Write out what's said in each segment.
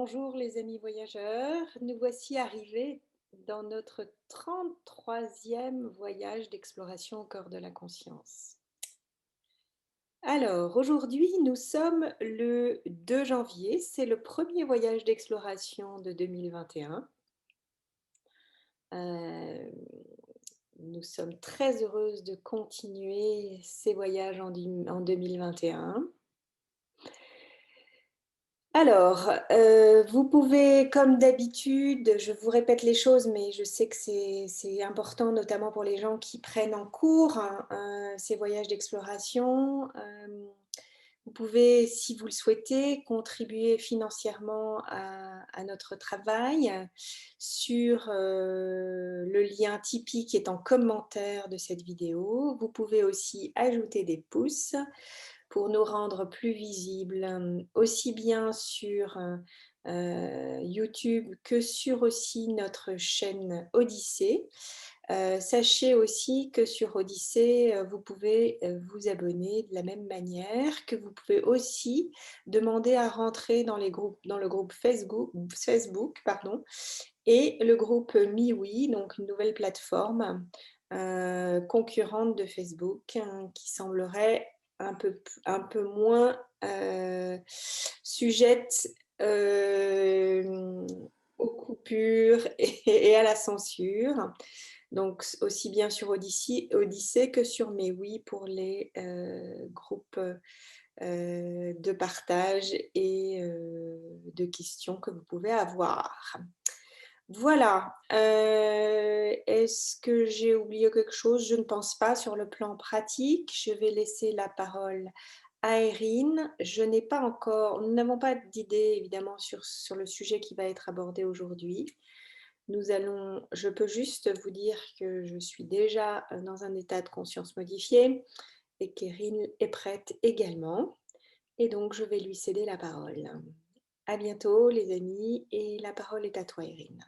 Bonjour les amis voyageurs, nous voici arrivés dans notre 33e voyage d'exploration au cœur de la conscience. Alors aujourd'hui nous sommes le 2 janvier, c'est le premier voyage d'exploration de 2021. Nous sommes très heureuses de continuer ces voyages en 2021. Alors, vous pouvez comme d'habitude, je vous répète les choses, mais je sais que c'est important, notamment pour les gens qui prennent en cours, hein, ces voyages d'exploration. Vous pouvez, si vous le souhaitez, contribuer financièrement à notre travail sur, le lien Tipeee qui est en commentaire de cette vidéo. Vous pouvez aussi ajouter des pouces pour nous rendre plus visibles, aussi bien sur YouTube que sur aussi notre chaîne Odyssée. Sachez aussi que sur Odyssée, vous pouvez vous abonner de la même manière, que vous pouvez aussi demander à rentrer dans le groupe Facebook, pardon, et le groupe MeWe, donc une nouvelle plateforme concurrente de Facebook, hein, qui semblerait un peu moins sujette aux coupures et à la censure. Donc aussi bien sur Odyssée que sur MeWe pour les groupes de partage et de questions que vous pouvez avoir. Voilà. Est-ce que j'ai oublié quelque chose? Je ne pense pas. Sur le plan pratique, je vais laisser la parole à Erin. Nous n'avons pas d'idée évidemment sur le sujet qui va être abordé aujourd'hui. Je peux juste vous dire que je suis déjà dans un état de conscience modifié et qu'Erin est prête également. Et donc, je vais lui céder la parole. À bientôt les amis et la parole est à toi Erin.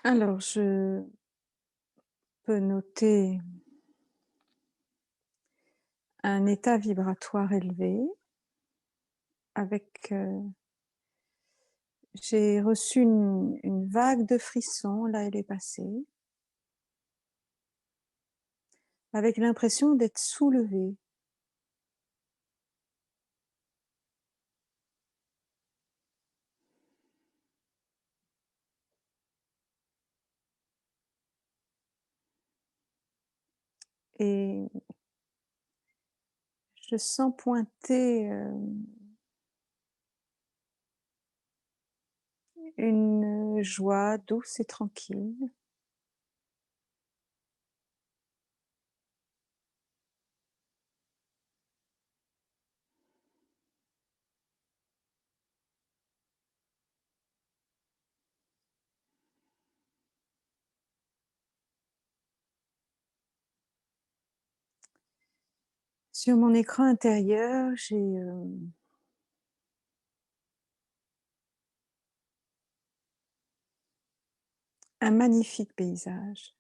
Alors, je peux noter un état vibratoire élevé avec... j'ai reçu une vague de frissons, là elle est passée, avec l'impression d'être soulevée. Et je sens pointer une joie douce et tranquille. Sur mon écran intérieur, j'ai un magnifique paysage.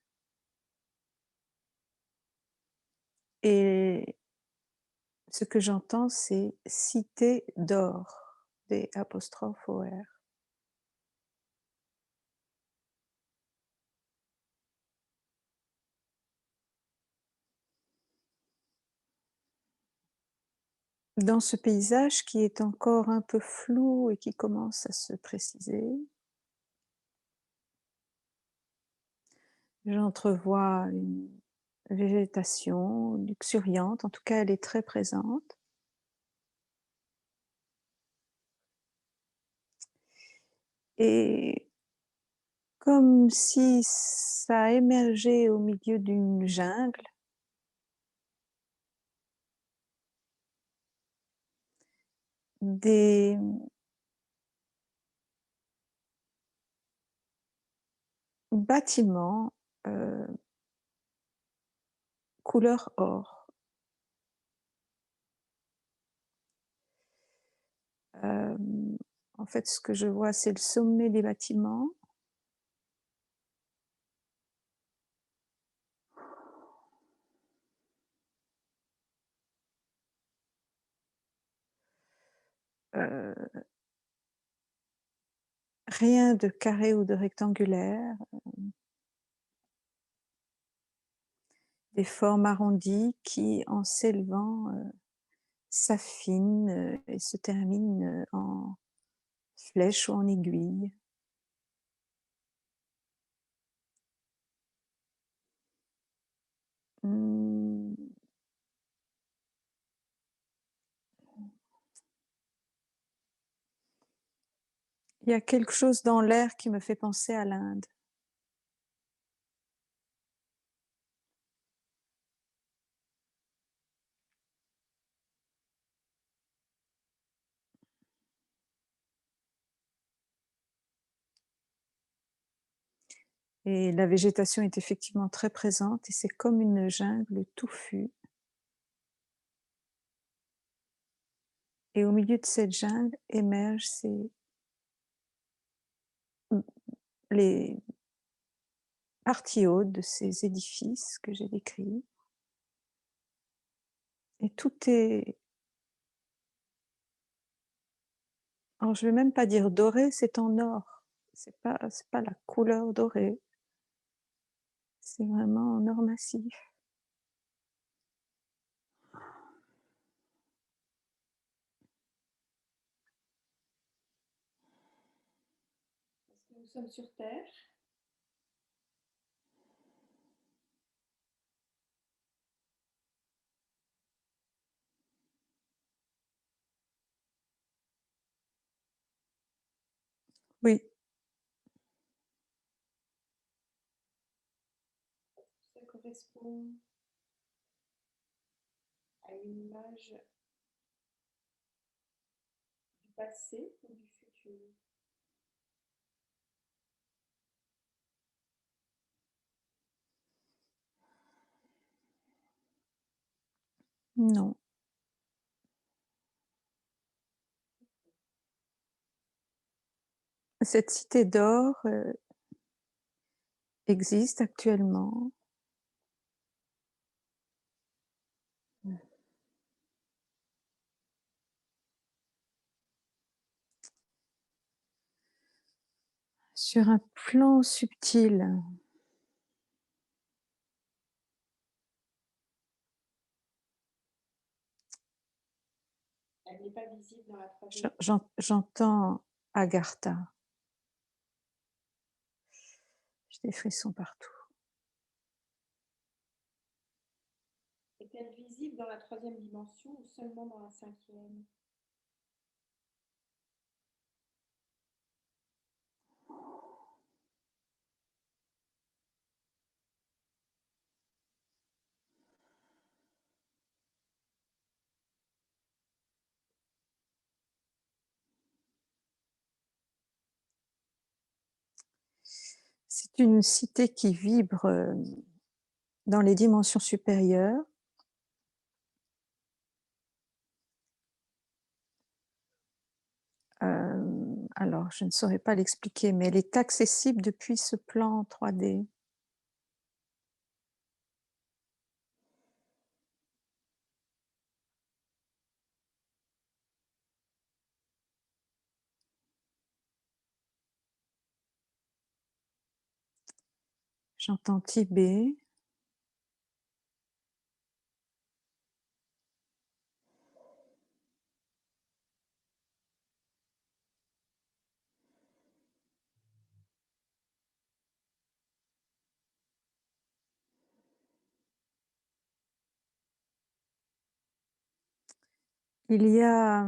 Et ce que j'entends, c'est Cité d'or, D''OR. Dans ce paysage qui est encore un peu flou et qui commence à se préciser, j'entrevois une végétation luxuriante, en tout cas elle est très présente. Et comme si ça émergeait au milieu d'une jungle, des bâtiments couleur or. En fait, ce que je vois, c'est le sommet des bâtiments. Rien de carré ou de rectangulaire. Des formes arrondies qui, en s'élevant, s'affinent et se terminent en flèche ou en aiguille. Mmh. Il y a quelque chose dans l'air qui me fait penser à l'Inde. Et la végétation est effectivement très présente et c'est comme une jungle touffue. Et au milieu de cette jungle émergent les parties hautes de ces édifices que j'ai décrits. Et tout est, alors je vais même pas dire doré, c'est en or. C'est pas la couleur dorée. C'est vraiment en or massif. Est-ce que nous sommes sur Terre? Oui, Ça correspond à une image du passé ou du futur? non. Cette cité d'or existe actuellement. Sur un plan subtil. Elle n'est pas visible dans la troisième. J'entends Agartha. J'ai des frissons partout. Est-elle visible dans la troisième dimension ou seulement dans la cinquième? C'est une cité qui vibre dans les dimensions supérieures. Alors, je ne saurais pas l'expliquer, mais elle est accessible depuis ce plan 3D. J'entends Tibet. Il y a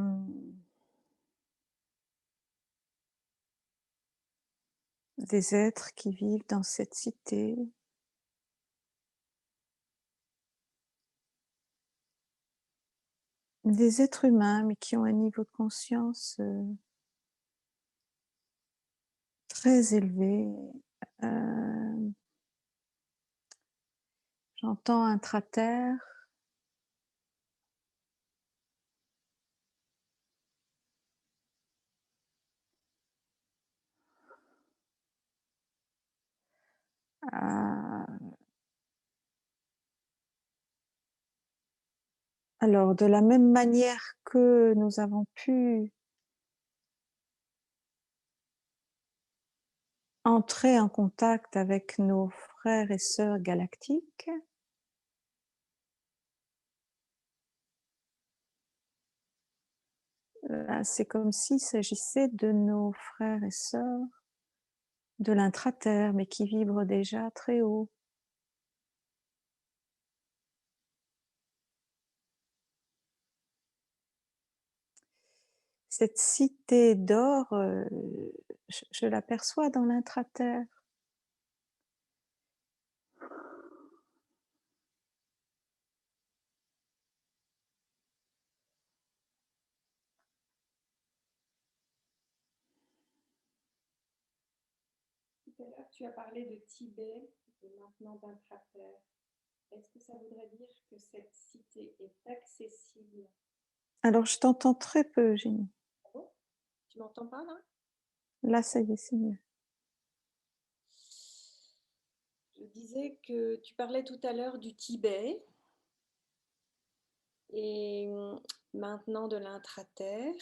des êtres qui vivent dans cette cité. Des êtres humains, mais qui ont un niveau de conscience très élevé. J'entends intraterre. Alors, de la même manière que nous avons pu entrer en contact avec nos frères et sœurs galactiques, là, c'est comme s'il s'agissait de nos frères et sœurs de l'intraterre, mais qui vibrent déjà très haut. Cette cité d'or, je l'aperçois dans l'intraterre. Tout à l'heure, tu as parlé de Tibet et maintenant d'intraterre. Est-ce que ça voudrait dire que cette cité est accessible? Alors, je t'entends très peu, Eugénie. Ah bon? Tu m'entends pas là? Là, ça y est, c'est mieux. Je disais que tu parlais tout à l'heure du Tibet et maintenant de l'intraterre.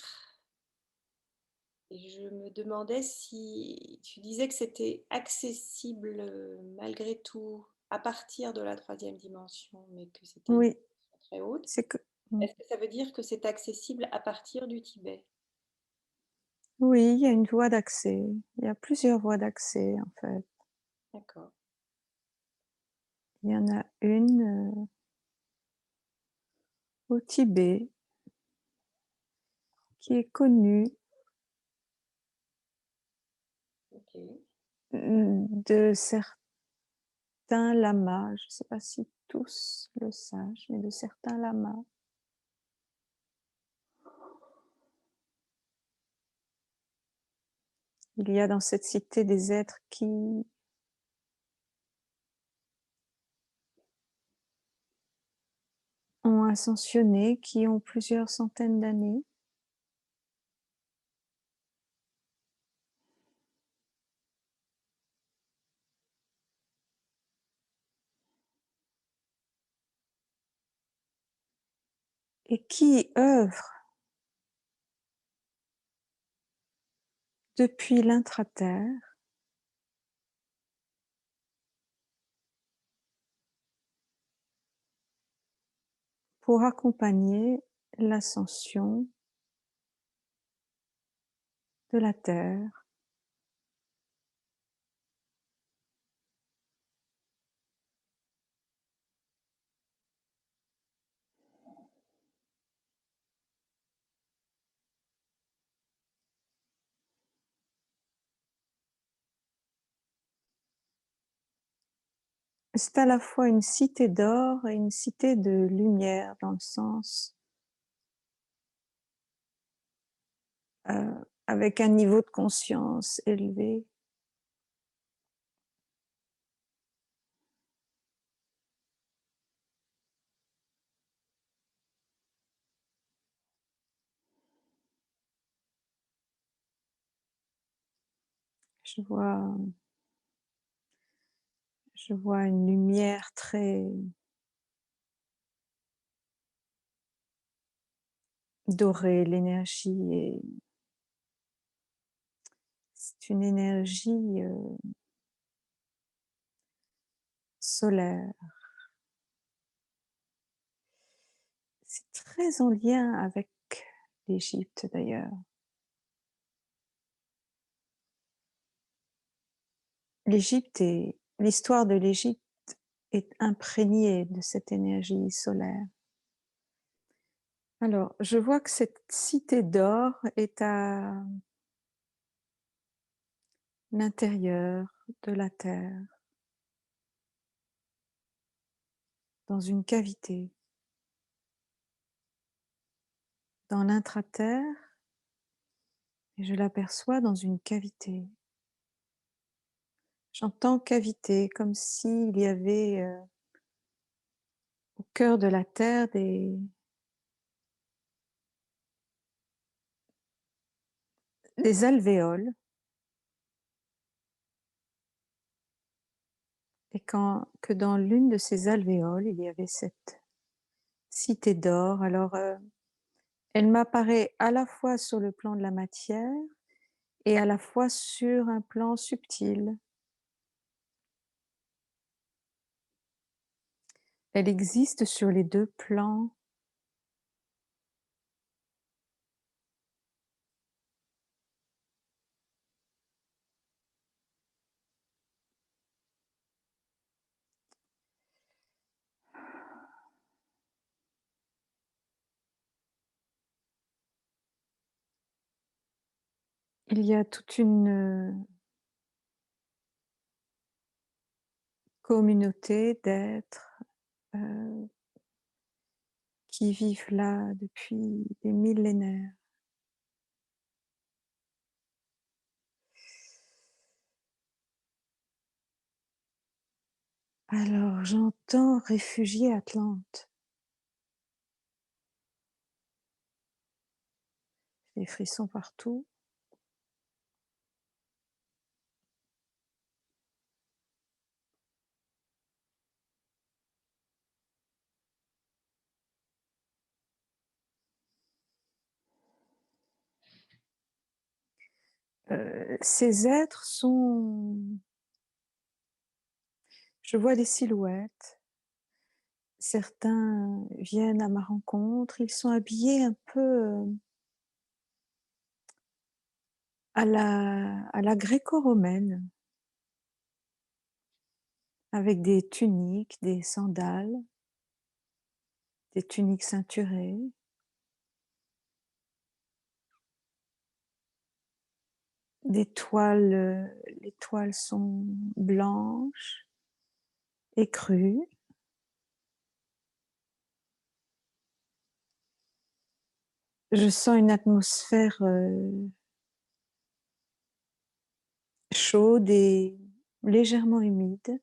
Et je me demandais si tu disais que c'était accessible malgré tout à partir de la troisième dimension, mais que c'était une Oui, dimension très haute. c'est que... Est-ce que ça veut dire que c'est accessible à partir du Tibet? Oui, il y a une voie d'accès. Il y a plusieurs voies d'accès, en fait. D'accord. Il y en a une au Tibet qui est connue Ok. de certains lamas. Je ne sais pas si tous le sachent, mais de certains lamas. Il y a dans cette cité des êtres qui ont ascensionné, qui ont plusieurs centaines d'années. Et qui œuvrent depuis l'intraterre pour accompagner l'ascension de la Terre. C'est à la fois une cité d'or et une cité de lumière, dans le sens avec un niveau de conscience élevé. Je vois une lumière très dorée, l'énergie est... C'est une énergie solaire. C'est très en lien avec l'Égypte d'ailleurs. L'histoire de l'Égypte est imprégnée de cette énergie solaire. Alors, je vois que cette cité d'or est à l'intérieur de la Terre, dans une cavité, dans l'intraterre, et je l'aperçois dans une cavité. J'entends cavité, comme s'il y avait au cœur de la Terre des alvéoles. Et que dans l'une de ces alvéoles, il y avait cette cité d'or. Alors, elle m'apparaît à la fois sur le plan de la matière et à la fois sur un plan subtil. Elle existe sur les deux plans. Il y a toute une communauté d'êtres qui vivent là depuis des millénaires. Alors, j'entends réfugiés Atlante. J'ai des frissons partout. Ces êtres sont... Je vois des silhouettes. Certains viennent à ma rencontre. Ils sont habillés un peu à la gréco-romaine, avec des tuniques, des sandales, des tuniques ceinturées. Les toiles sont blanches, écrues. Je sens une atmosphère chaude et légèrement humide.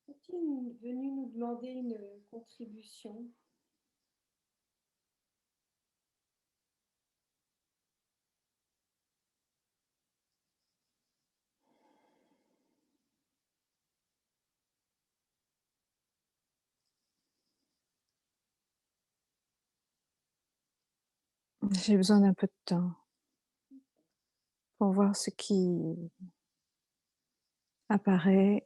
Est-il venu nous demander une contribution? J'ai besoin d'un peu de temps pour voir ce qui apparaît.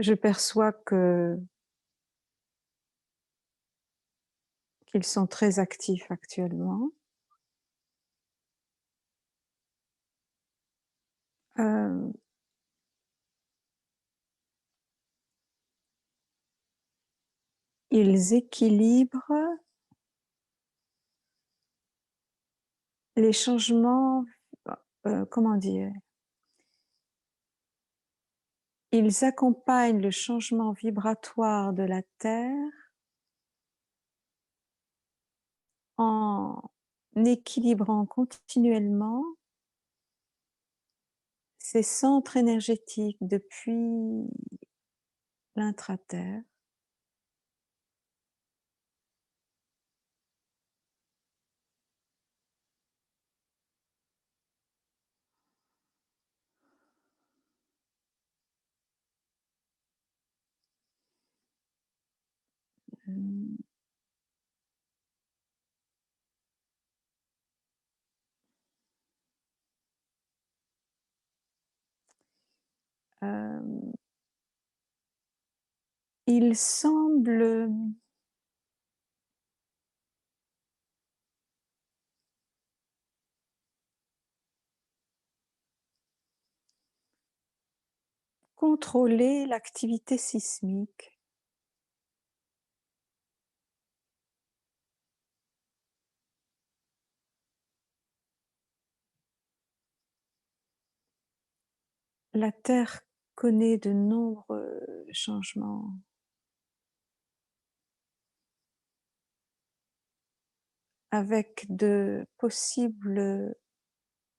Je perçois qu'ils sont très actifs actuellement. Euh, ils équilibrent les changements, comment dire, ils accompagnent le changement vibratoire de la Terre en équilibrant continuellement ces centres énergétiques depuis l'intraterre. Euh, il semble contrôler l'activité sismique. la Terre connaît de nombreux changements avec de possibles,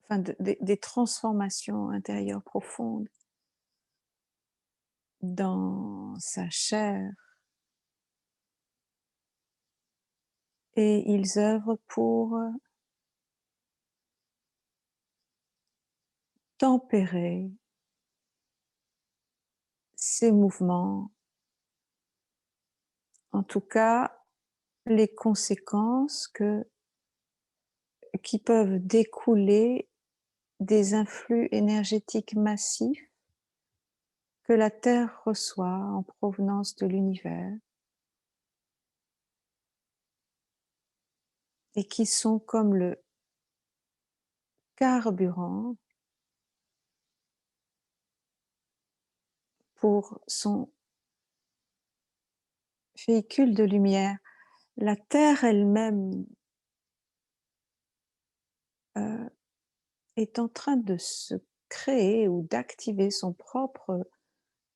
enfin des transformations intérieures profondes dans sa chair et ils œuvrent pour tempérer ces mouvements, en tout cas les conséquences qui peuvent découler des influx énergétiques massifs que la Terre reçoit en provenance de l'univers et qui sont comme le carburant pour son véhicule de lumière. La Terre elle-même euh, est en train de se créer ou d'activer son propre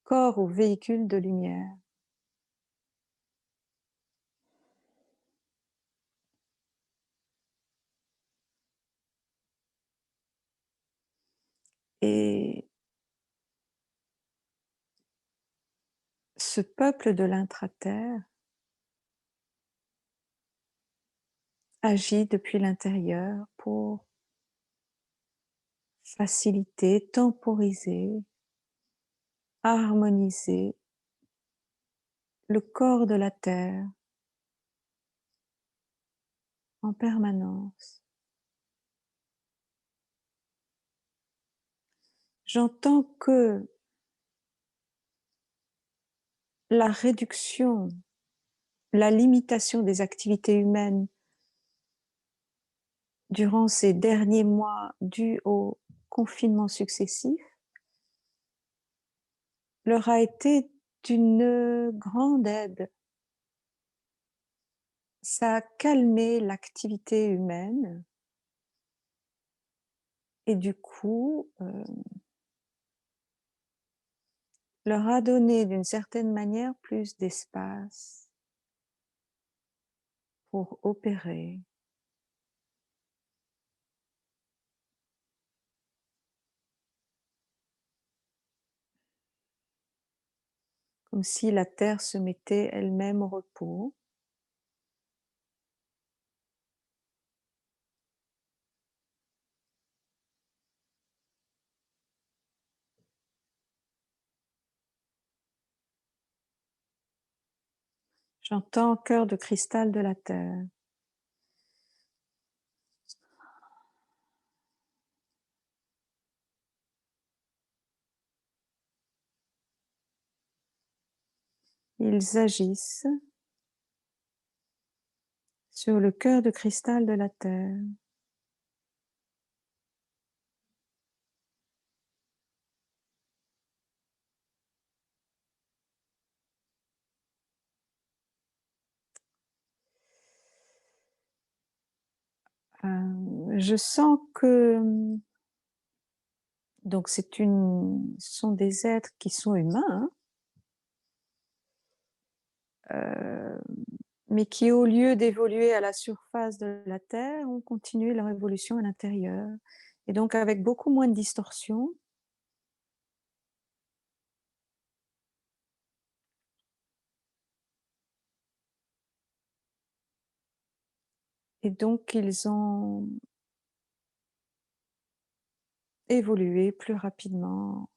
corps ou véhicule de lumière. Et ce peuple de l'intra-terre agit depuis l'intérieur pour faciliter, temporiser, harmoniser le corps de la Terre en permanence. J'entends que la réduction, la limitation des activités humaines durant ces derniers mois dus au confinement successif leur a été d'une grande aide. Ça a calmé l'activité humaine et du coup leur a donné d'une certaine manière plus d'espace pour opérer. Comme si la Terre se mettait elle-même au repos. J'entends cœur de cristal de la Terre. Ils agissent sur le cœur de cristal de la Terre. Je sens que donc ce sont des êtres qui sont humains, hein, mais qui au lieu d'évoluer à la surface de la Terre, ont continué leur évolution à l'intérieur. Et donc avec beaucoup moins de distorsion. Et donc ils ont évolué plus rapidement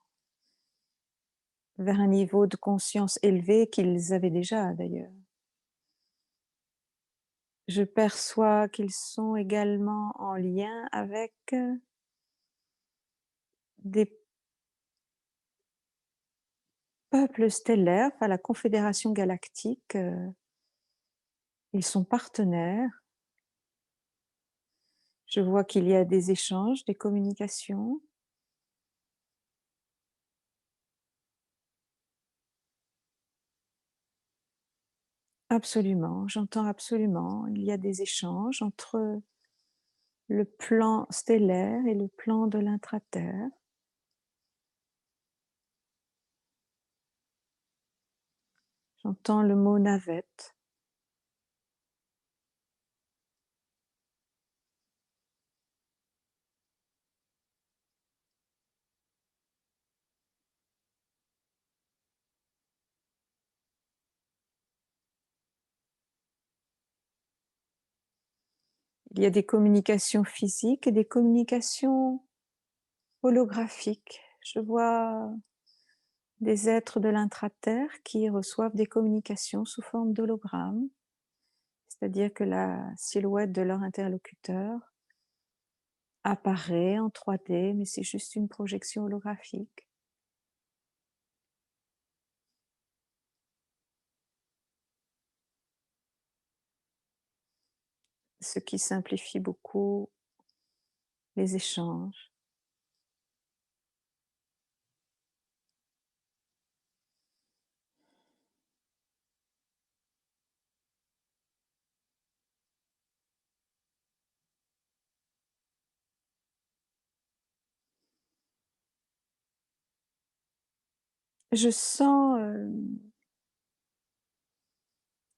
vers un niveau de conscience élevé qu'ils avaient déjà d'ailleurs. Je perçois qu'ils sont également en lien avec des peuples stellaires, enfin la Confédération galactique. Ils sont partenaires. Je vois qu'il y a des échanges, des communications. Absolument, j'entends absolument. Il y a des échanges entre le plan stellaire et le plan de l'intra-terre. J'entends le mot navette. Il y a des communications physiques et des communications holographiques. Je vois des êtres de l'intraterre qui reçoivent des communications sous forme d'hologramme, c'est-à-dire que la silhouette de leur interlocuteur apparaît en 3D, mais c'est juste une projection holographique. Ce qui simplifie beaucoup les échanges. Je sens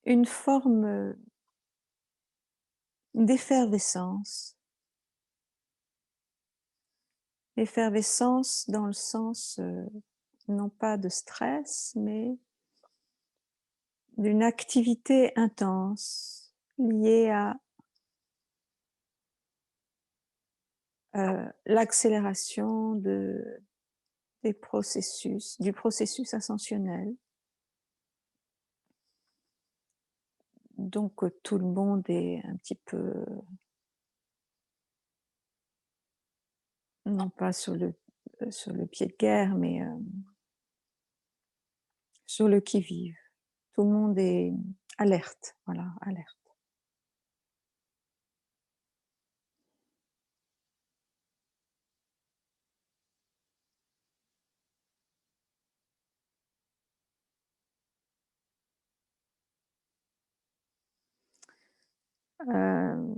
une forme d'effervescence. Effervescence dans le sens, non pas de stress, mais d'une activité intense liée à l'accélération du processus ascensionnel. Donc tout le monde est un petit peu, non pas sur le pied de guerre, mais sur le qui-vive. Tout le monde est alerte, voilà, alerte. Euh,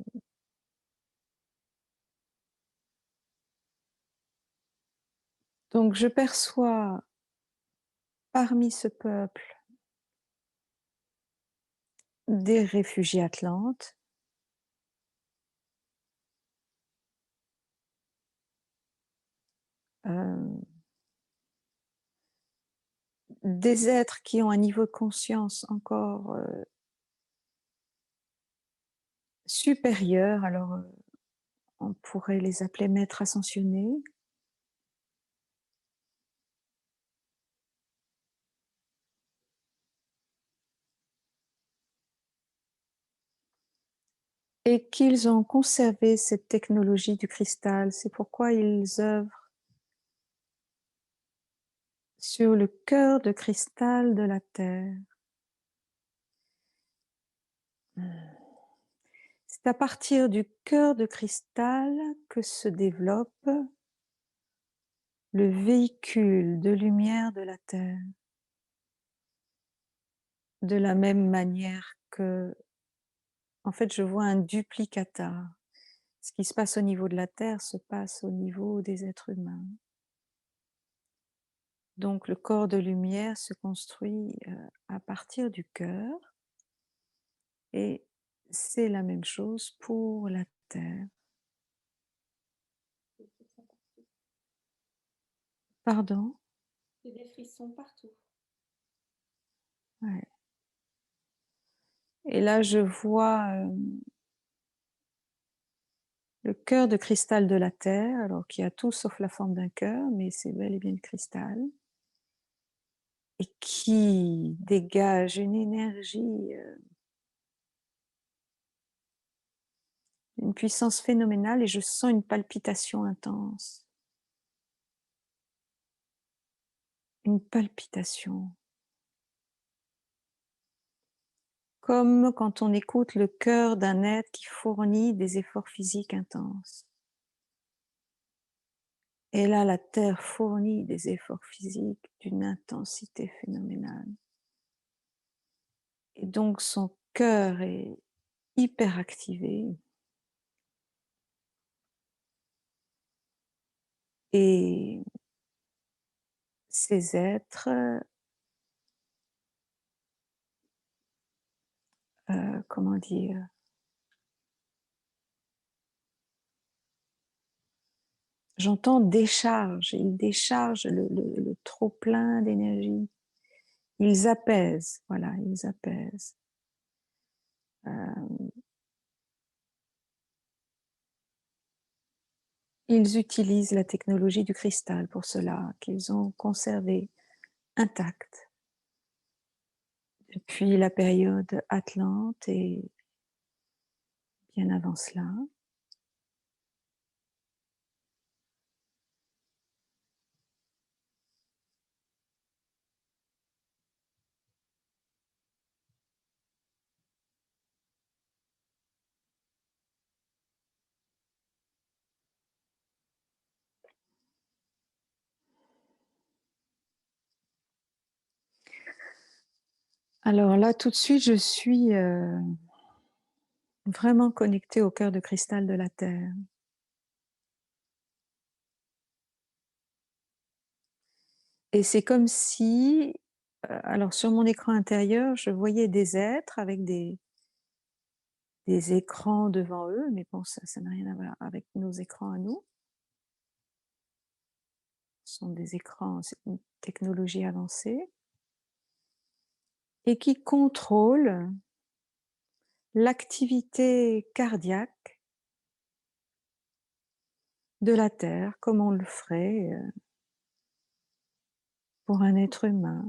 donc je perçois parmi ce peuple des réfugiés atlantes, des êtres qui ont un niveau de conscience encore supérieur, alors on pourrait les appeler maîtres ascensionnés, et qu'ils ont conservé cette technologie du cristal. C'est pourquoi ils œuvrent sur le cœur de cristal de la Terre. C'est à partir du cœur de cristal que se développe le véhicule de lumière de la Terre. De la même manière que, en fait, je vois un duplicata. Ce qui se passe au niveau de la Terre se passe au niveau des êtres humains. Donc le corps de lumière se construit à partir du cœur et c'est la même chose pour la Terre. Pardon? J'ai des frissons partout. Ouais. Et là, je vois le cœur de cristal de la Terre, alors qui a tout sauf la forme d'un cœur, mais c'est bel et bien le cristal, et qui dégage une énergie, une puissance phénoménale, et je sens une palpitation intense. Une palpitation. Comme quand on écoute le cœur d'un être qui fournit des efforts physiques intenses. Et là, la Terre fournit des efforts physiques d'une intensité phénoménale. Et donc, son cœur est hyper activé. Et ces êtres comment dire? J'entends décharge, ils déchargent le trop plein d'énergie. Ils apaisent, voilà, ils apaisent. Ils utilisent la technologie du cristal pour cela, qu'ils ont conservé intacte depuis la période Atlante et bien avant cela. Alors là, tout de suite, je suis vraiment connectée au cœur de cristal de la Terre. Et c'est comme si, alors sur mon écran intérieur, je voyais des êtres avec des écrans devant eux, mais bon, ça n'a rien à voir avec nos écrans à nous. Ce sont des écrans, c'est une technologie avancée, et qui contrôlent l'activité cardiaque de la Terre, comme on le ferait pour un être humain.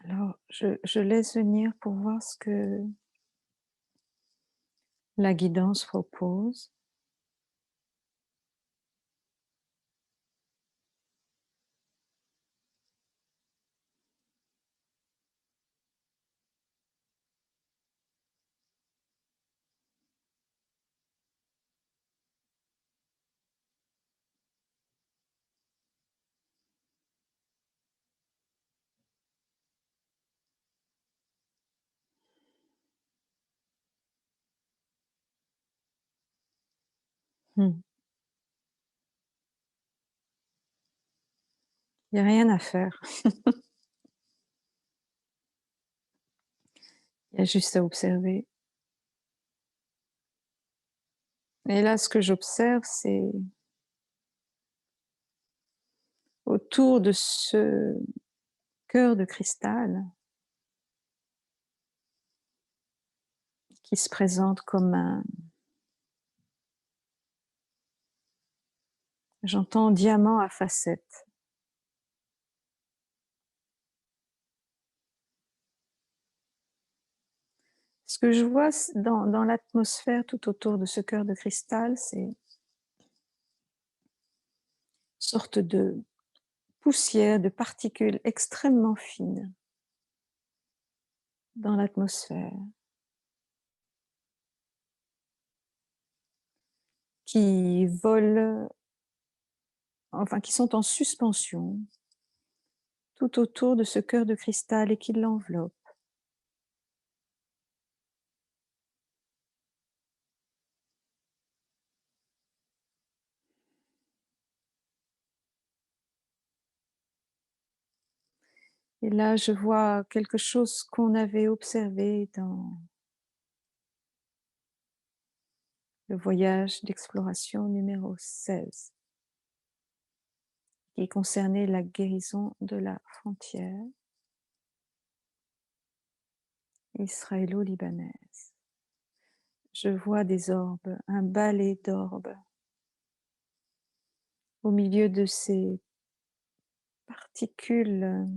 Alors, je laisse venir pour voir ce que la guidance propose. Hmm. Il n'y a rien à faire. Il y a juste à observer. Et là, ce que j'observe, c'est autour de ce cœur de cristal qui se présente comme un, j'entends diamant à facettes. Ce que je vois dans l'atmosphère tout autour de ce cœur de cristal, c'est une sorte de poussière, de particules extrêmement fines dans l'atmosphère, qui volent, enfin qui sont en suspension tout autour de ce cœur de cristal et qui l'enveloppent. Et là, je vois quelque chose qu'on avait observé dans le voyage d'exploration numéro 16, qui concernait la guérison de la frontière israélo-libanaise. Je vois des orbes, un balai d'orbes au milieu de ces particules,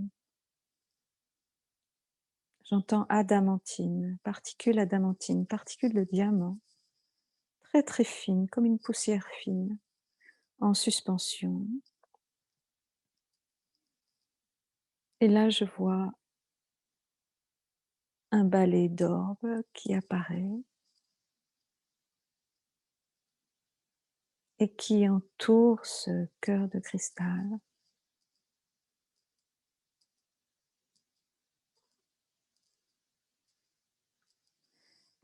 j'entends adamantine, particules de diamant, très très fines, comme une poussière fine, en suspension. Et là, je vois un balai d'orbe qui apparaît et qui entoure ce cœur de cristal.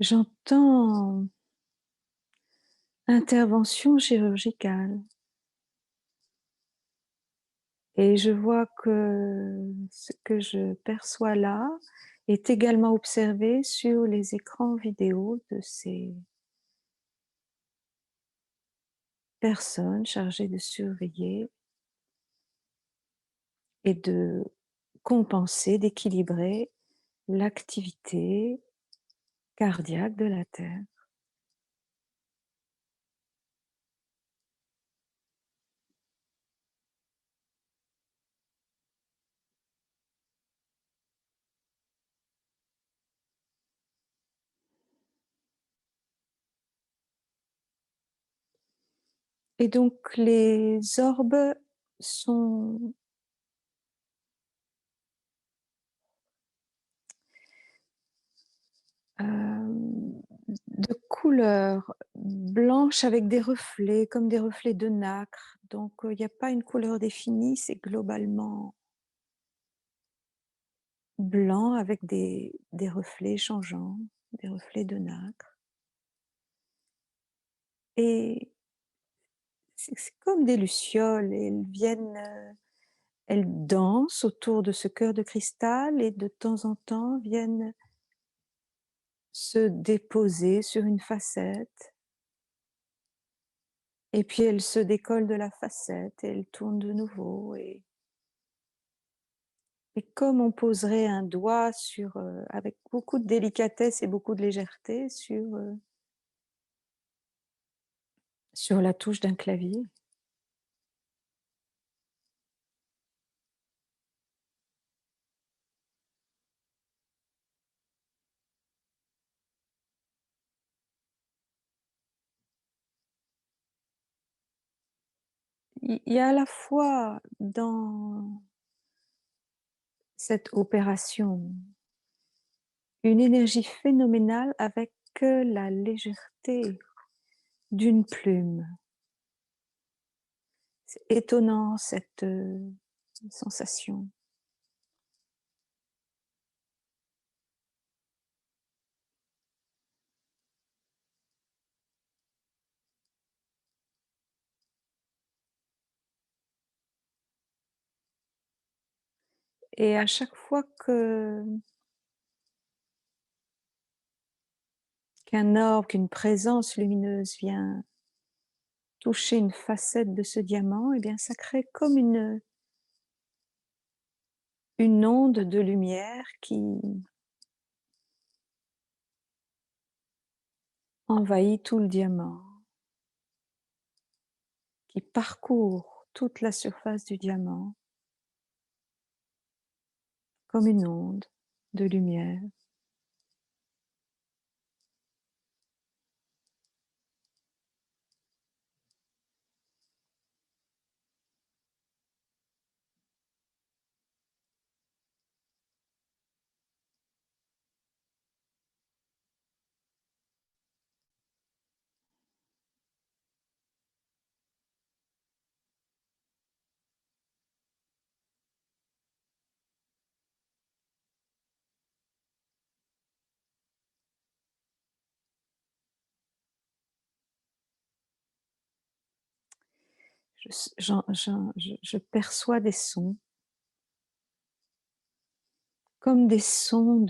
J'entends intervention chirurgicale et je vois que ce que je perçois là est également observé sur les écrans vidéo de ces personnes chargées de surveiller et de compenser, d'équilibrer l'activité cardiaque de la Terre. Et donc les orbes sont de couleur blanche avec des reflets, comme des reflets de nacre. Donc il n'y a pas une couleur définie, c'est globalement blanc avec des reflets changeants, des reflets de nacre. Et c'est comme des lucioles, et elles viennent, elles dansent autour de ce cœur de cristal et de temps en temps viennent se déposer sur une facette. Et puis elles se décollent de la facette et elles tournent de nouveau. Et comme on poserait un doigt sur, avec beaucoup de délicatesse et beaucoup de légèreté sur la touche d'un clavier. Il y a à la fois dans cette opération une énergie phénoménale avec la légèreté d'une plume. C'est étonnant cette sensation. Et à chaque fois qu'un orbe, qu'une présence lumineuse vient toucher une facette de ce diamant, eh bien ça crée comme une onde de lumière qui envahit tout le diamant, qui parcourt toute la surface du diamant comme une onde de lumière. Je perçois des sons, comme des sons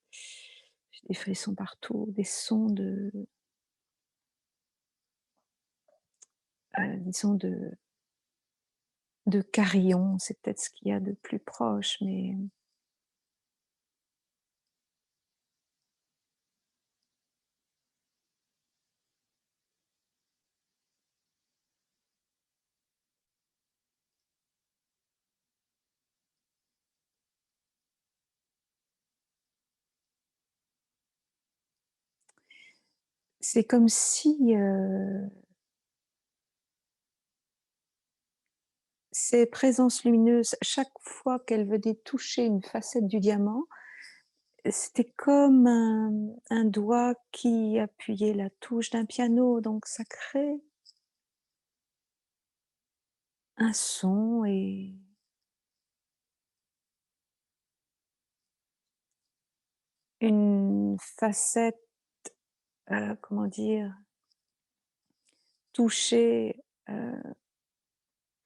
j'ai des frissons partout, des sons disons de carillon, c'est peut-être ce qu'il y a de plus proche, mais c'est comme si ces présences lumineuses, chaque fois qu'elle venait toucher une facette du diamant, c'était comme un doigt qui appuyait la touche d'un piano, donc ça crée un son et une facette, comment dire? Touchée,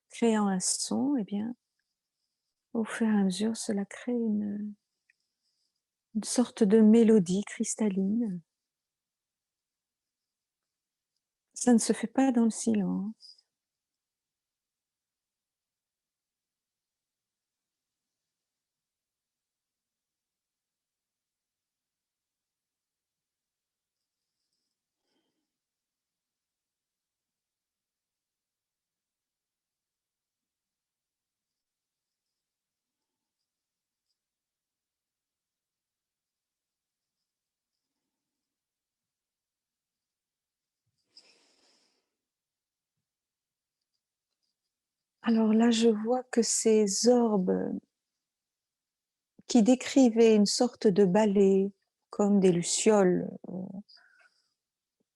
créant un son et bien, au fur et à mesure, cela crée une sorte de mélodie cristalline. Ça ne se fait pas dans le silence. Alors là, je vois que ces orbes qui décrivaient une sorte de ballet, comme des lucioles,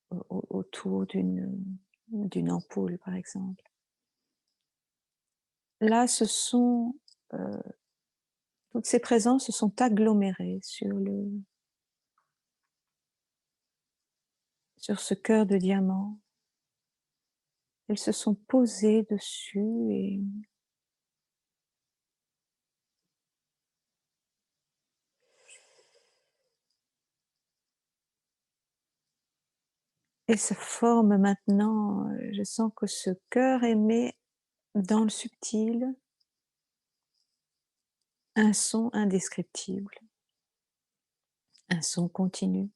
autour d'une ampoule, par exemple. Là, ce sont, heu, toutes ces présences se sont agglomérées sur ce cœur de diamant. Elles se sont posées dessus et ça forme maintenant, je sens que ce cœur émet dans le subtil un son indescriptible, un son continu.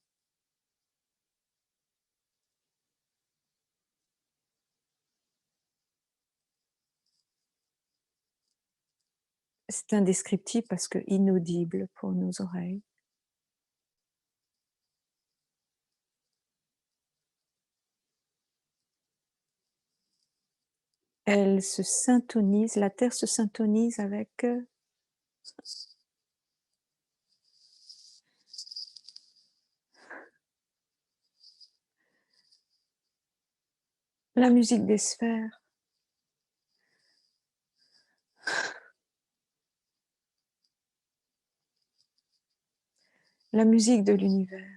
C'est indescriptible parce que inaudible pour nos oreilles. Elle se syntonise, la terre se syntonise avec la musique des sphères, la musique de l'univers.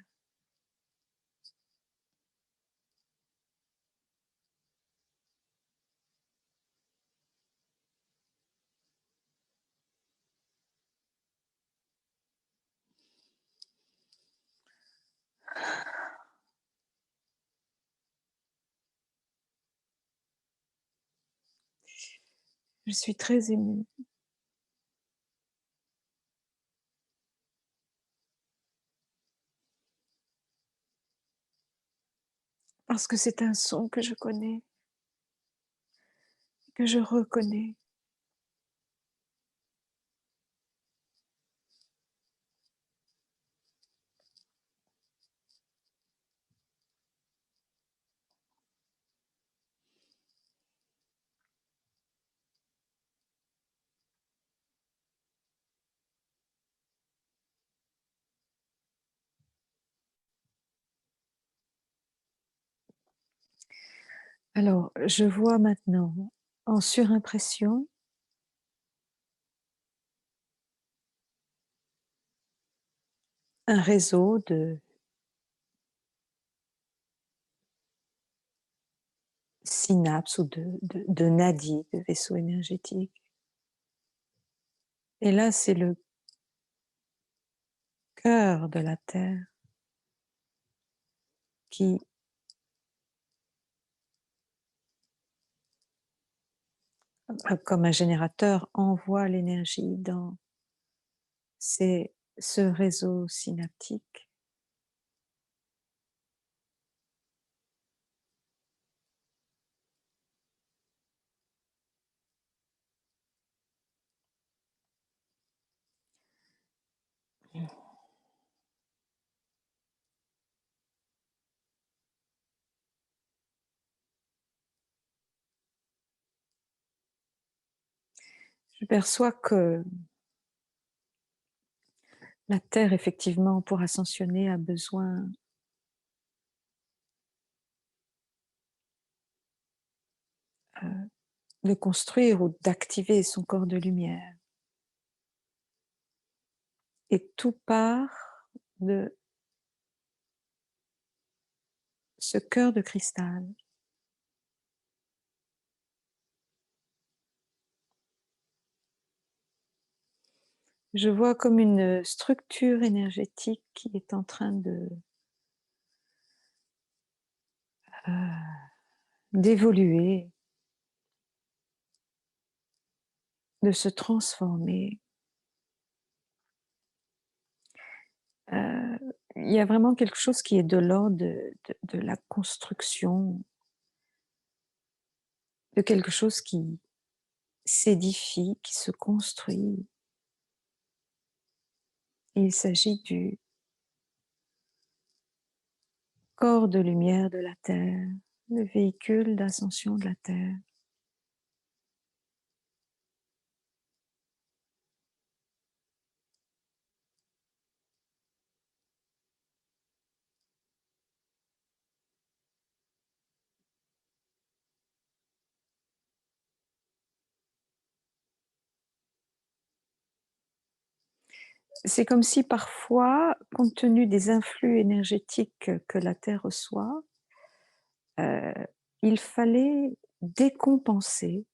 Je suis très émue parce que c'est un son que je connais, que je reconnais. Alors, je vois maintenant en surimpression un réseau de synapses ou de nadis, de vaisseaux énergétiques. Et là, c'est le cœur de la Terre qui, comme un générateur, envoie l'énergie dans ce réseau synaptique. Je perçois que la Terre, effectivement, pour ascensionner, a besoin de construire ou d'activer son corps de lumière. Et tout part de ce cœur de cristal. Je vois comme une structure énergétique qui est en train d'évoluer, de se transformer. Il y a vraiment quelque chose qui est de l'ordre de la construction, de quelque chose qui s'édifie, qui se construit. Il s'agit du corps de lumière de la Terre, le véhicule d'ascension de la Terre. C'est comme si parfois, compte tenu des influx énergétiques que la Terre reçoit, euh, il fallait décompenser.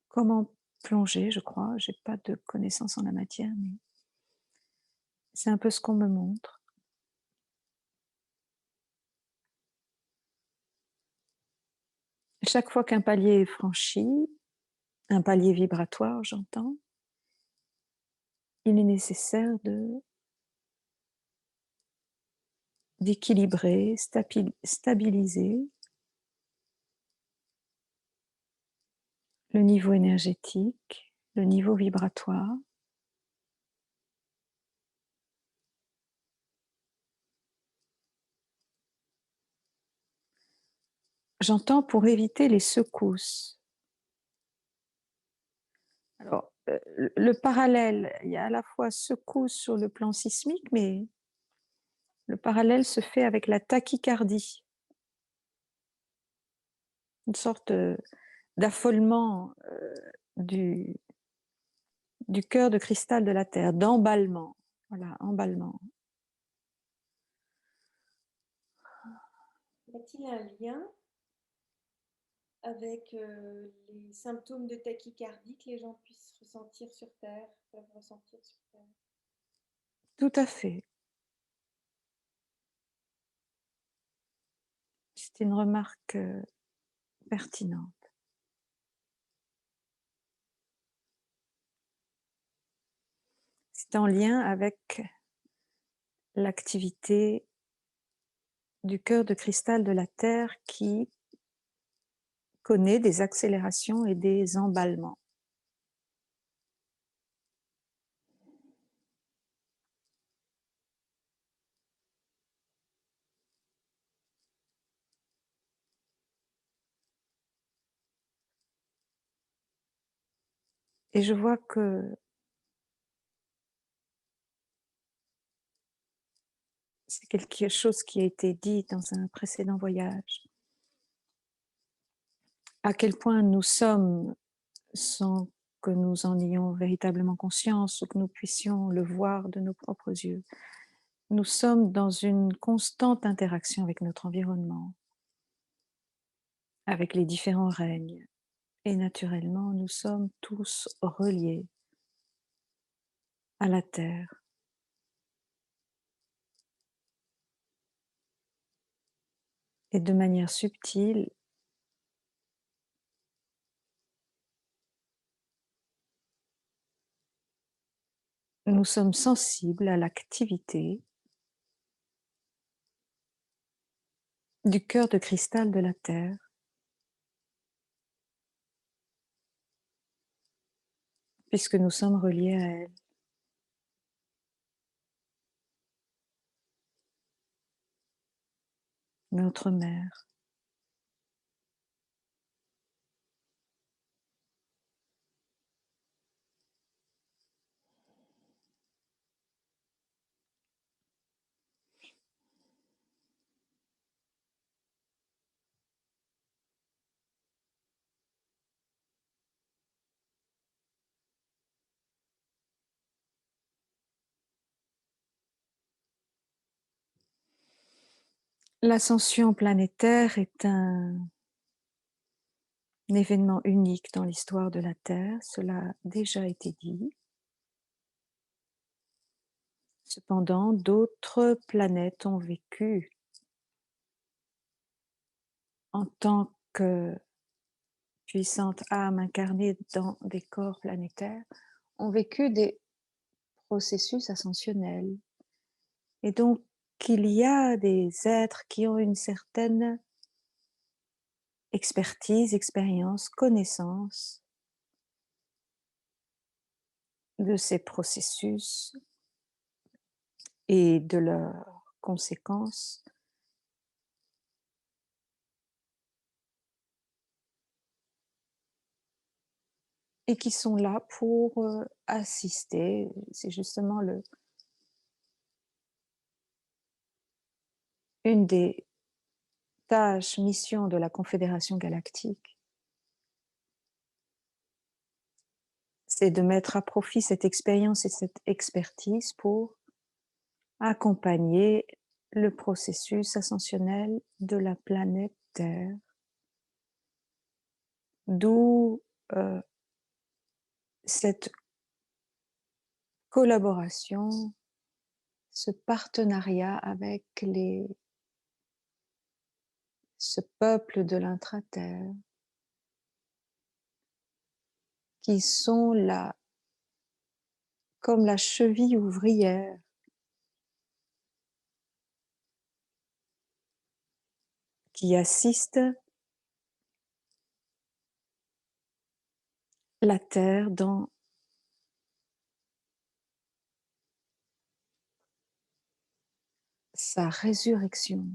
Comment plonger, je crois. Je n'ai pas de connaissances en la matière, mais c'est un peu ce qu'on me montre. Chaque fois qu'un palier est franchi, un palier vibratoire, j'entends, il est nécessaire d'équilibrer, stabiliser le niveau énergétique, le niveau vibratoire. J'entends pour éviter les secousses. Alors, le parallèle, il y a à la fois secousse sur le plan sismique, mais le parallèle se fait avec la tachycardie, une sorte d'affolement du, du cœur de cristal de la Terre, d'emballement. Voilà, emballement. Y a-t-il un lien avec les symptômes de tachycardie que les gens puissent ressentir sur Terre, peuvent ressentir sur Terre? Tout à fait. C'est une remarque pertinente. C'est en lien avec l'activité du cœur de cristal de la Terre qui connaît des accélérations et des emballements. Et je vois que c'est quelque chose qui a été dit dans un précédent voyage. À quel point nous sommes, sans que nous en ayons véritablement conscience ou que nous puissions le voir de nos propres yeux, nous sommes dans une constante interaction avec notre environnement, avec les différents règnes. Et naturellement, nous sommes tous reliés à la Terre. Et de manière subtile, nous sommes sensibles à l'activité du cœur de cristal de la Terre, puisque nous sommes reliés à elle. Notre mère. L'ascension planétaire est un événement unique dans l'histoire de la Terre, cela a déjà été dit. Cependant, d'autres planètes ont vécu en tant que puissantes âmes incarnées dans des corps planétaires, ont vécu des processus ascensionnels. Et donc, il y a des êtres qui ont une certaine expertise, expérience, connaissance de ces processus et de leurs conséquences, et qui sont là pour assister. C'est justement une des tâches, missions de la Confédération galactique, c'est de mettre à profit cette expérience et cette expertise pour accompagner le processus ascensionnel de la planète Terre. D'où cette collaboration, ce partenariat avec ce peuple de l'intra-terre, qui sont là comme la cheville ouvrière qui assiste la Terre dans sa résurrection,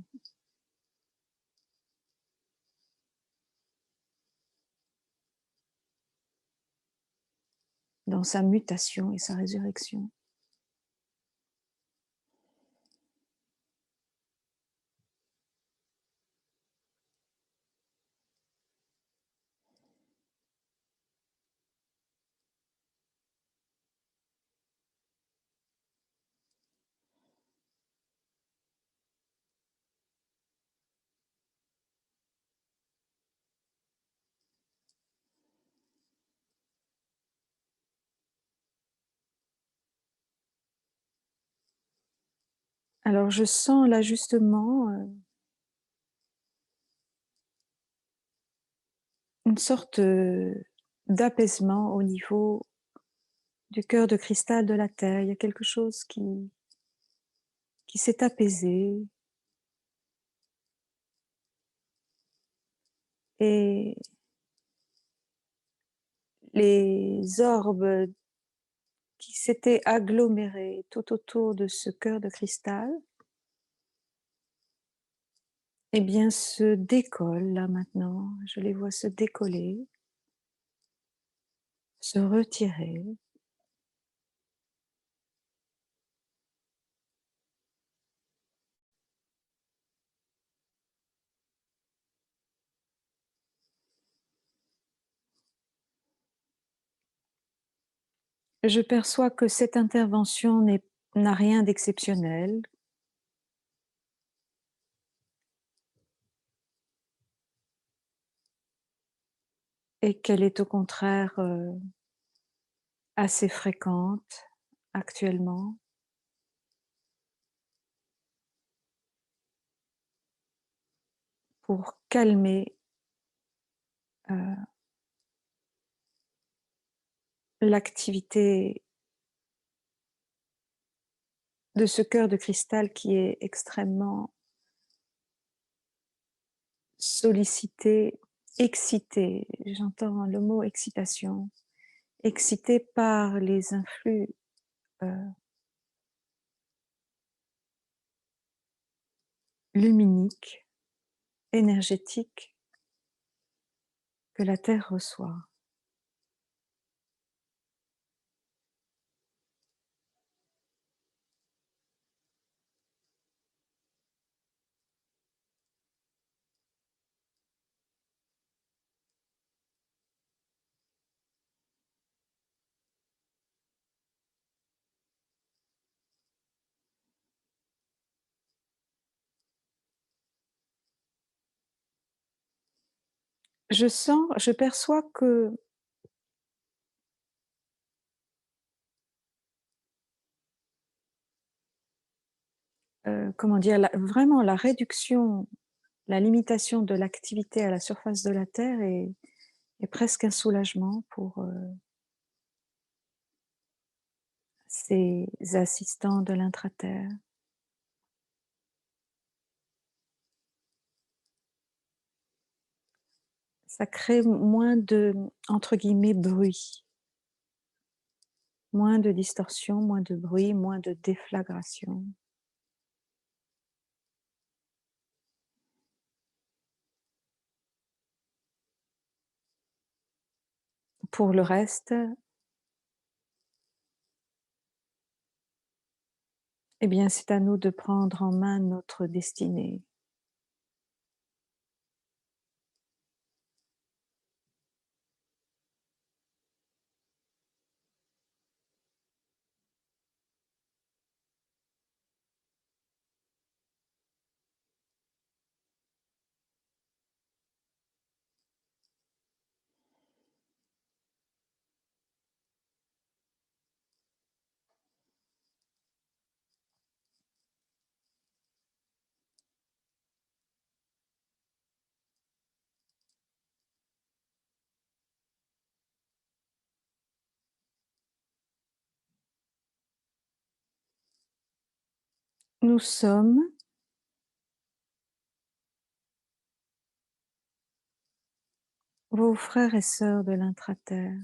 dans sa mutation et sa résurrection. Alors je sens là justement une sorte d'apaisement au niveau du cœur de cristal de la Terre. Il y a quelque chose qui s'est apaisé, et les orbes qui s'étaient agglomérés tout autour de ce cœur de cristal, eh bien, se décollent là maintenant. Je les vois se décoller, se retirer. Je perçois que cette intervention n'a rien d'exceptionnel, et qu'elle est au contraire assez fréquente actuellement, pour calmer l'activité de ce cœur de cristal qui est extrêmement sollicité, excité. J'entends le mot excitation, excité par les influx luminiques, énergétiques que la Terre reçoit. je perçois que, comment dire? Vraiment la réduction, la limitation de l'activité à la surface de la terre est presque un soulagement pour, ces assistants de l'intraterre. Ça crée moins de, entre guillemets, «bruit», moins de distorsion, moins de bruit, moins de déflagration. Pour le reste, eh bien, c'est à nous de prendre en main notre destinée. Nous sommes vos frères et sœurs de l'intraterre.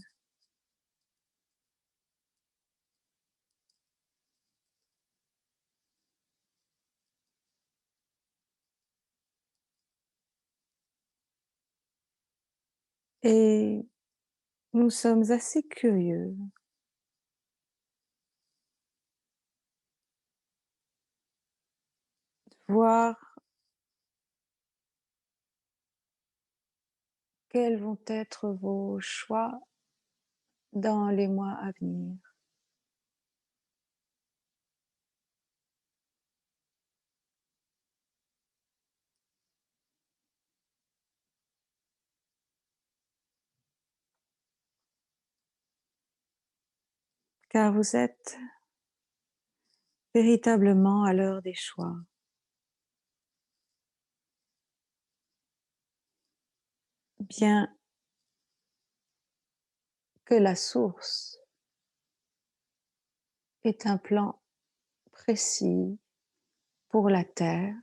Et nous sommes assez curieux de voir quels vont être vos choix dans les mois à venir. Car vous êtes véritablement à l'heure des choix. Bien que la source est un plan précis pour la Terre,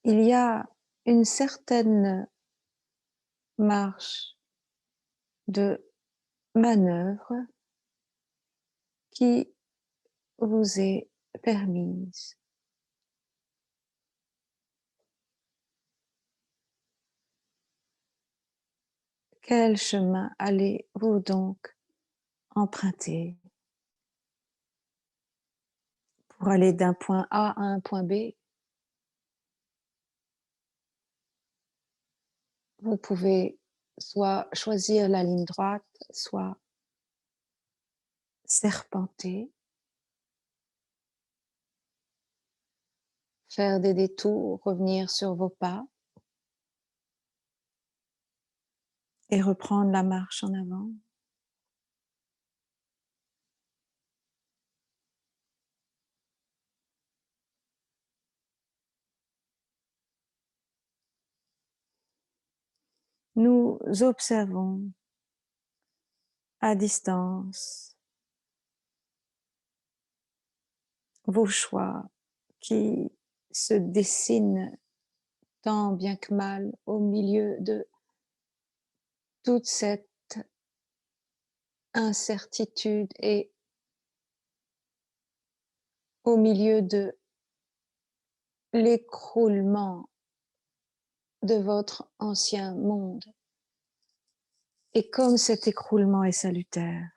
il y a une certaine marge de manœuvre qui vous est permise. Quel chemin allez-vous donc emprunter pour aller d'un point A à un point B? Vous pouvez soit choisir la ligne droite, soit serpenter, faire des détours, revenir sur vos pas et reprendre la marche en avant. Nous observons à distance vos choix qui se dessinent tant bien que mal au milieu de toute cette incertitude et au milieu de l'écroulement de votre ancien monde. Et comme cet écroulement est salutaire,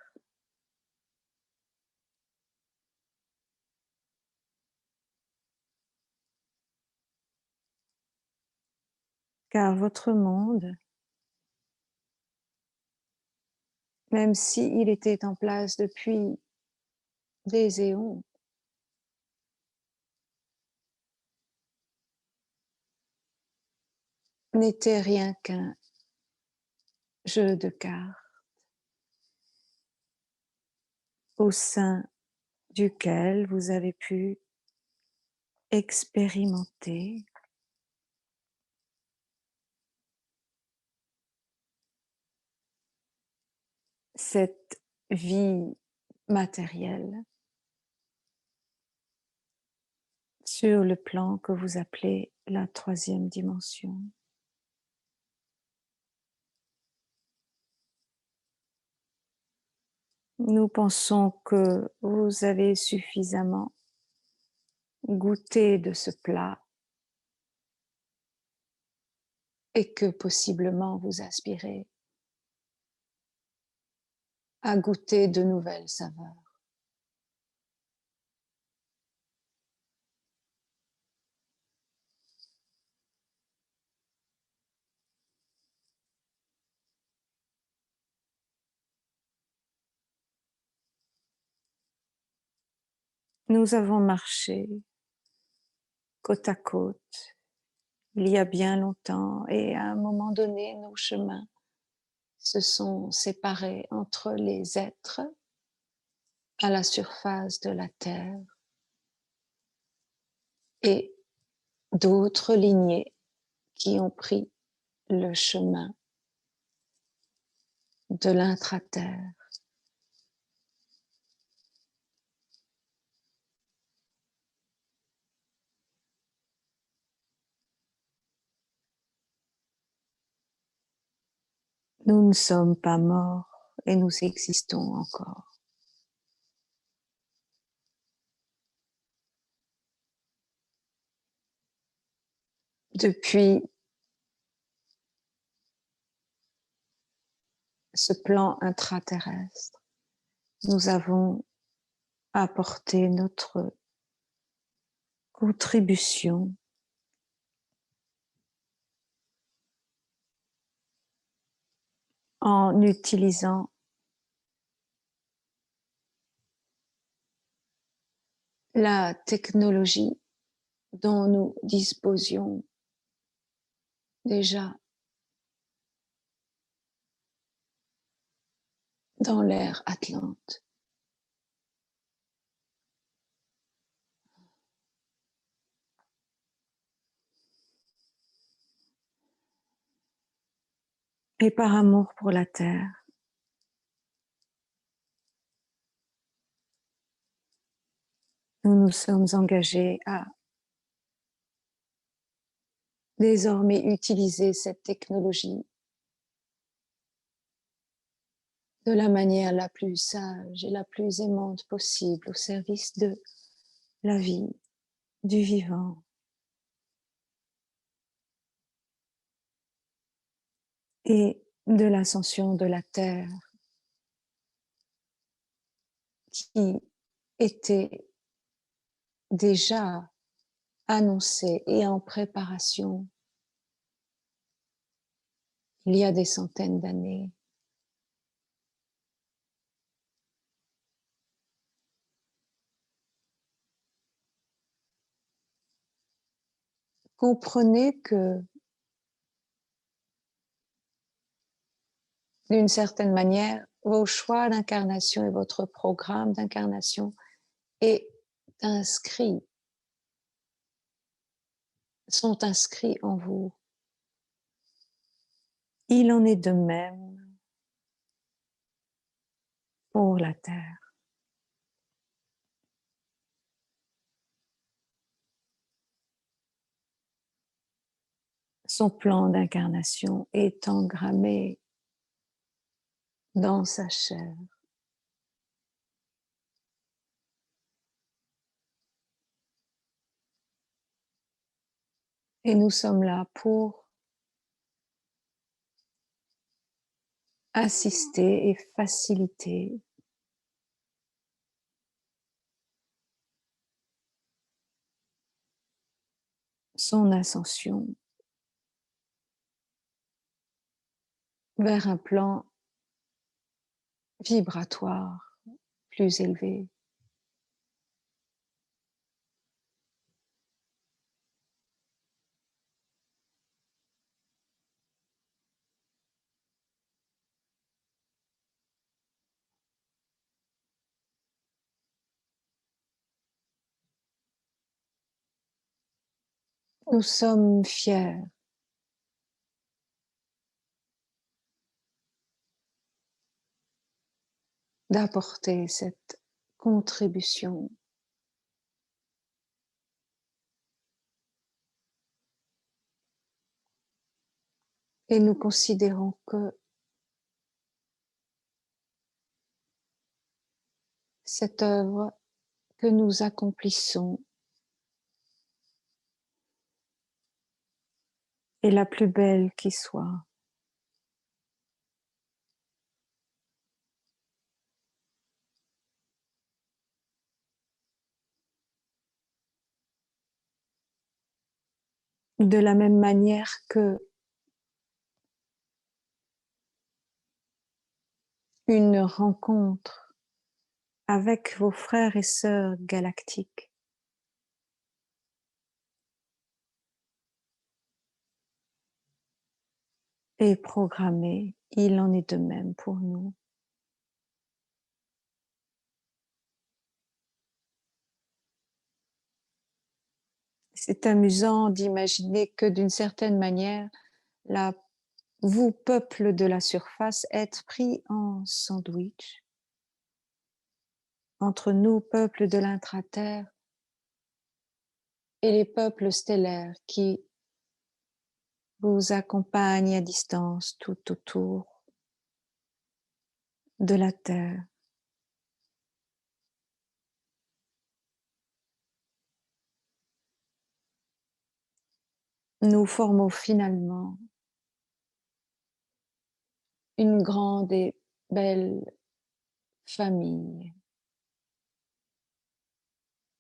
car votre monde, même s'il était en place depuis des éons, n'était rien qu'un jeu de cartes au sein duquel vous avez pu expérimenter cette vie matérielle sur le plan que vous appelez la troisième dimension. Nous pensons que vous avez suffisamment goûté de ce plat et que possiblement vous aspirez à goûter de nouvelles saveurs. Nous avons marché côte à côte il y a bien longtemps et à un moment donné, nos chemins se sont séparés entre les êtres à la surface de la Terre et d'autres lignées qui ont pris le chemin de l'intra-terre. Nous ne sommes pas morts et nous existons encore. Depuis ce plan intraterrestre, nous avons apporté notre contribution en utilisant la technologie dont nous disposions déjà dans l'ère Atlante. Et par amour pour la Terre, nous nous sommes engagés à désormais utiliser cette technologie de la manière la plus sage et la plus aimante possible au service de la vie, du vivant. Et de l'ascension de la Terre qui était déjà annoncée et en préparation il y a des centaines d'années. Comprenez que, d'une certaine manière, vos choix d'incarnation et votre programme d'incarnation est inscrit, sont inscrits en vous. Il en est de même pour la Terre. Son plan d'incarnation est engrammé dans sa chair. Et nous sommes là pour assister et faciliter son ascension vers un plan vibratoire plus élevé. Nous sommes fiers d'apporter cette contribution et nous considérons que cette œuvre que nous accomplissons est la plus belle qui soit. De la même manière que une rencontre avec vos frères et sœurs galactiques est programmée, il en est de même pour nous. C'est amusant d'imaginer que d'une certaine manière, vous, peuple de la surface, êtes pris en sandwich entre nous, peuple de l'intraterre, et les peuples stellaires qui vous accompagnent à distance tout autour de la Terre. Nous formons finalement une grande et belle famille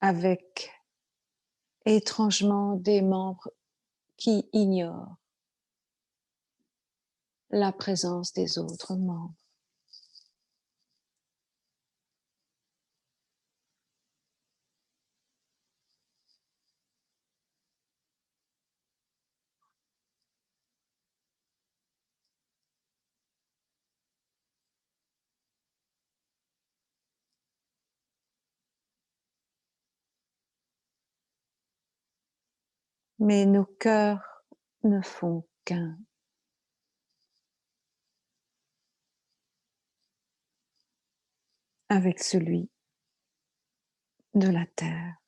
avec étrangement des membres qui ignorent la présence des autres membres. Mais nos cœurs ne font qu'un. Avec celui de la Terre.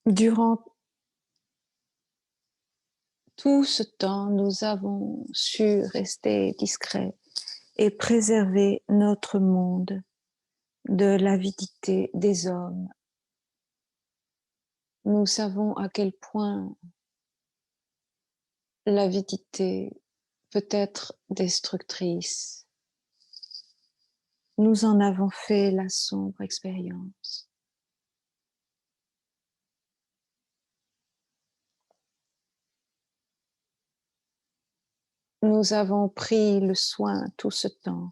Durant tout ce temps, nous avons su rester discrets et préserver notre monde de l'avidité des hommes. Nous savons à quel point l'avidité peut être destructrice. Nous en avons fait la sombre expérience. Nous avons pris le soin tout ce temps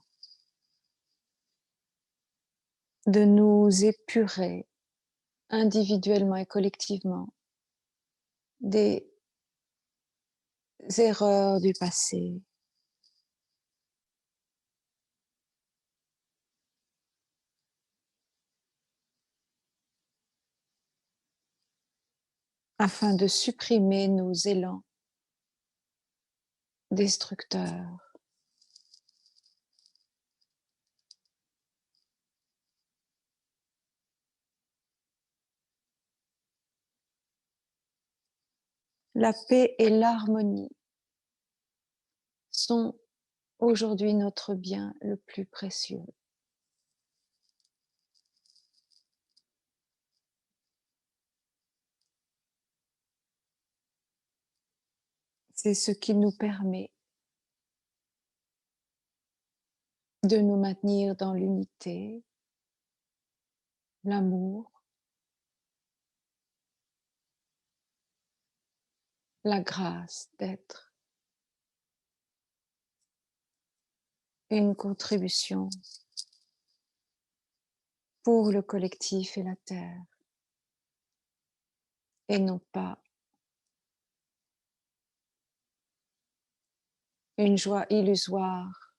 de nous épurer individuellement et collectivement des erreurs du passé, afin de supprimer nos élans destructeurs. La paix et l'harmonie sont aujourd'hui notre bien le plus précieux. C'est ce qui nous permet de nous maintenir dans l'unité, l'amour, la grâce d'être une contribution pour le collectif et la Terre, et non pas une joie illusoire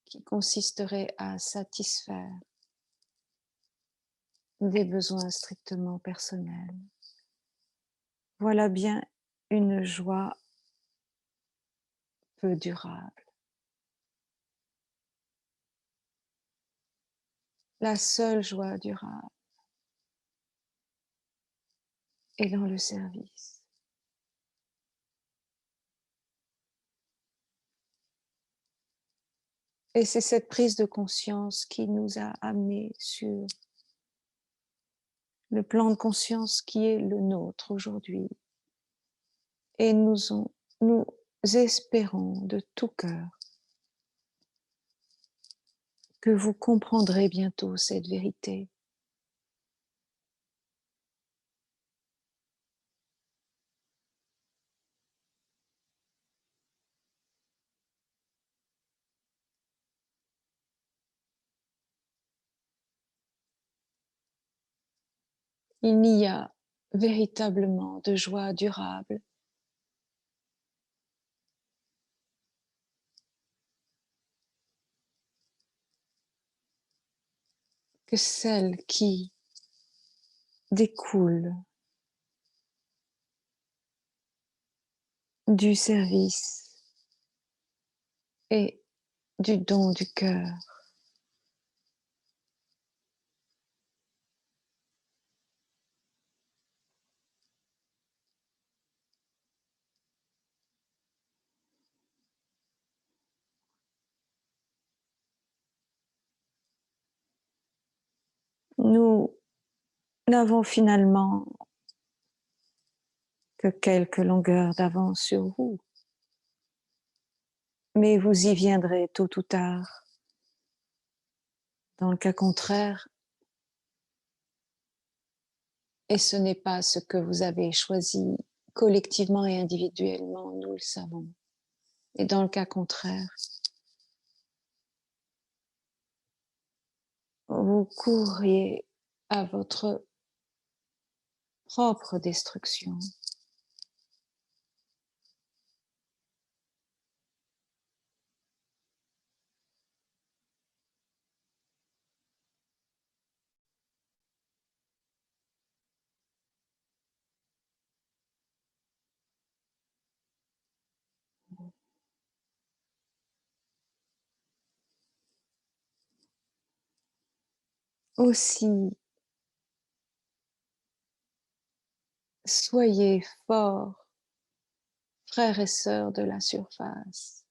qui consisterait à satisfaire des besoins strictement personnels. Voilà bien une joie peu durable. La seule joie durable est dans le service. Et c'est cette prise de conscience qui nous a amenés sur le plan de conscience qui est le nôtre aujourd'hui. Et nous espérons de tout cœur que vous comprendrez bientôt cette vérité. Il n'y a véritablement de joie durable que celle qui découle du service et du don du cœur. Nous n'avons finalement que quelques longueurs d'avance sur vous, mais vous y viendrez tôt ou tard. Dans le cas contraire, et ce n'est pas ce que vous avez choisi collectivement et individuellement, nous le savons. Et dans le cas contraire, vous courriez à votre propre destruction. Aussi, soyez forts, frères et sœurs de la surface.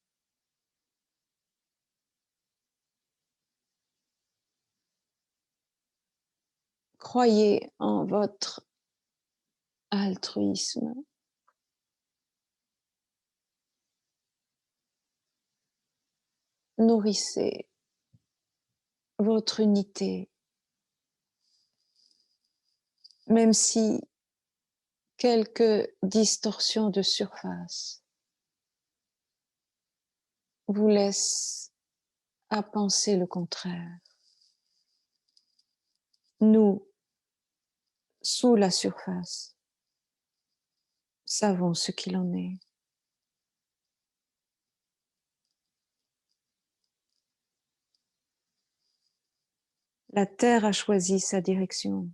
Croyez en votre altruisme. Nourrissez votre unité, même si quelques distorsions de surface vous laissent à penser le contraire. Nous, sous la surface, savons ce qu'il en est. La Terre a choisi sa direction.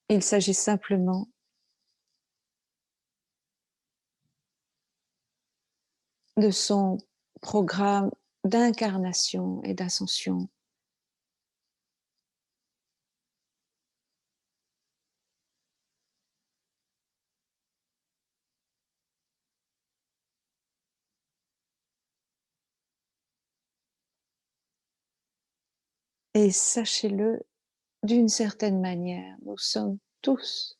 Il s'agit simplement de son programme d'incarnation et d'ascension. Et sachez-le, d'une certaine manière, nous sommes tous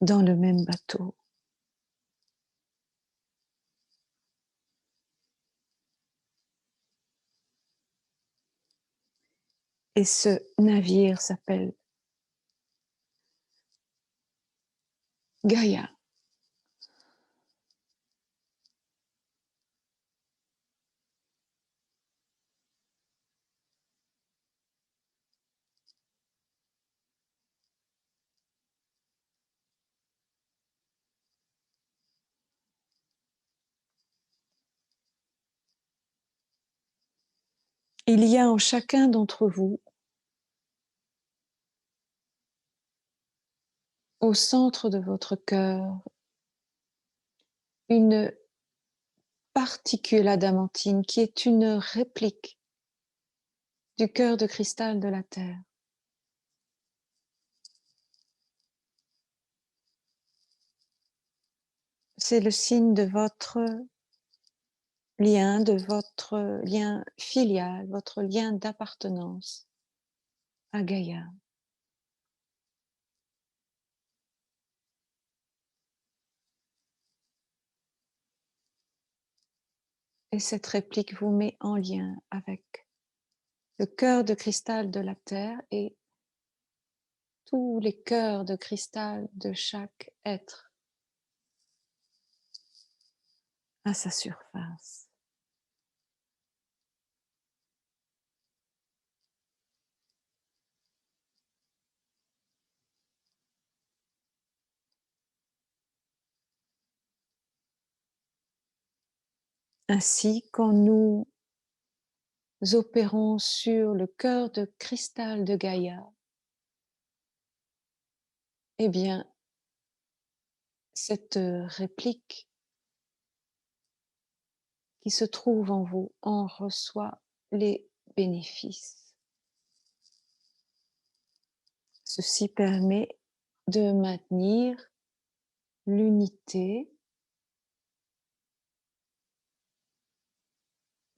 dans le même bateau. Et ce navire s'appelle Gaïa. Il y a en chacun d'entre vous, au centre de votre cœur, une particule adamantine qui est une réplique du cœur de cristal de la Terre. C'est le signe de votre lien filial, votre lien d'appartenance à Gaïa. Et cette réplique vous met en lien avec le cœur de cristal de la Terre et tous les cœurs de cristal de chaque être à sa surface. Ainsi, quand nous opérons sur le cœur de cristal de Gaïa, eh bien, cette réplique qui se trouve en vous en reçoit les bénéfices. Ceci permet de maintenir l'unité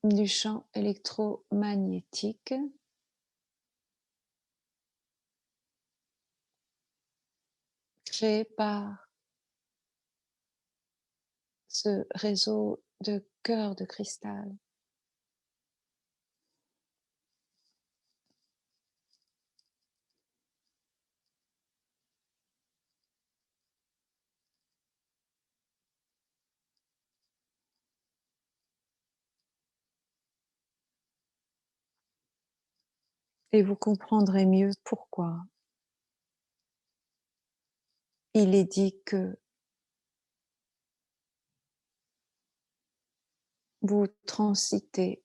du champ électromagnétique créé par ce réseau de cœurs de cristal. Et vous comprendrez mieux pourquoi il est dit que vous transitez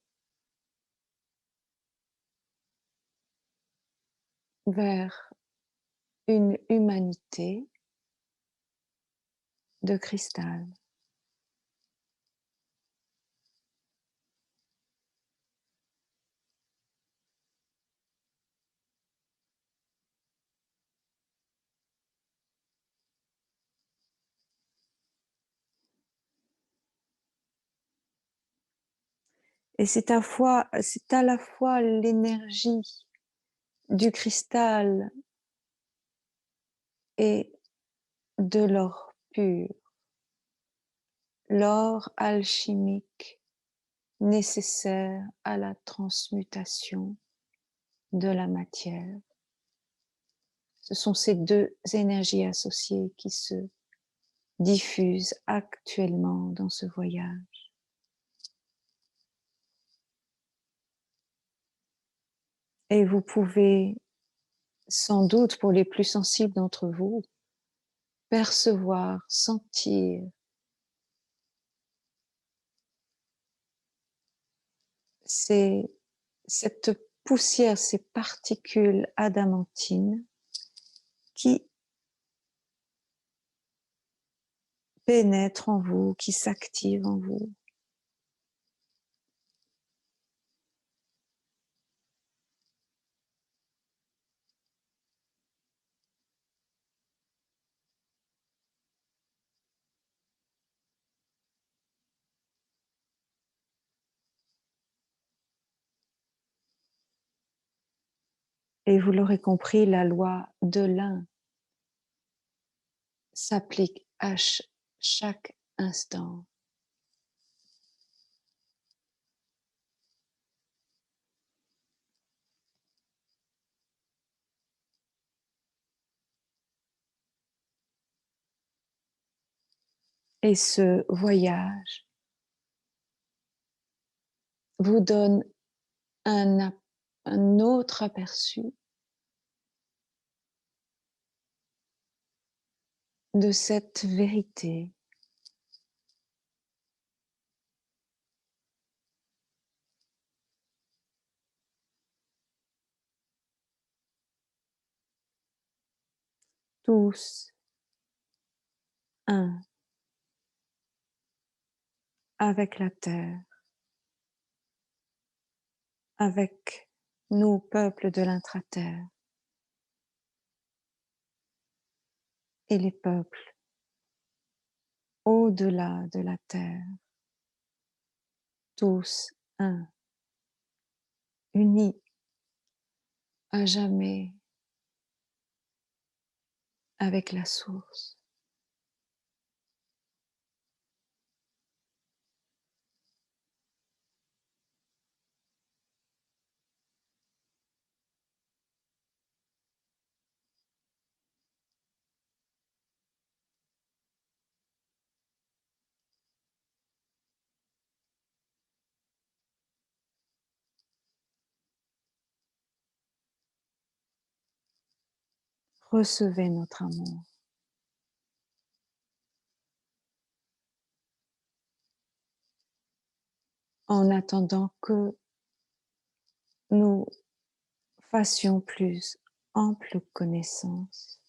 vers une humanité de cristal. Et c'est à la fois l'énergie du cristal et de l'or pur, l'or alchimique nécessaire à la transmutation de la matière. Ce sont ces deux énergies associées qui se diffusent actuellement dans ce voyage. Et vous pouvez, sans doute pour les plus sensibles d'entre vous, percevoir, sentir cette poussière, ces particules adamantines qui pénètrent en vous, qui s'activent en vous. Et vous l'aurez compris, la loi de l'un s'applique à chaque instant. Et ce voyage vous donne un autre aperçu de cette vérité. Tous un avec la terre, avec nous, peuples de l'intra-terre, et les peuples au-delà de la terre, tous un, unis à jamais avec la source. Recevez notre amour. En attendant que nous fassions plus ample connaissance.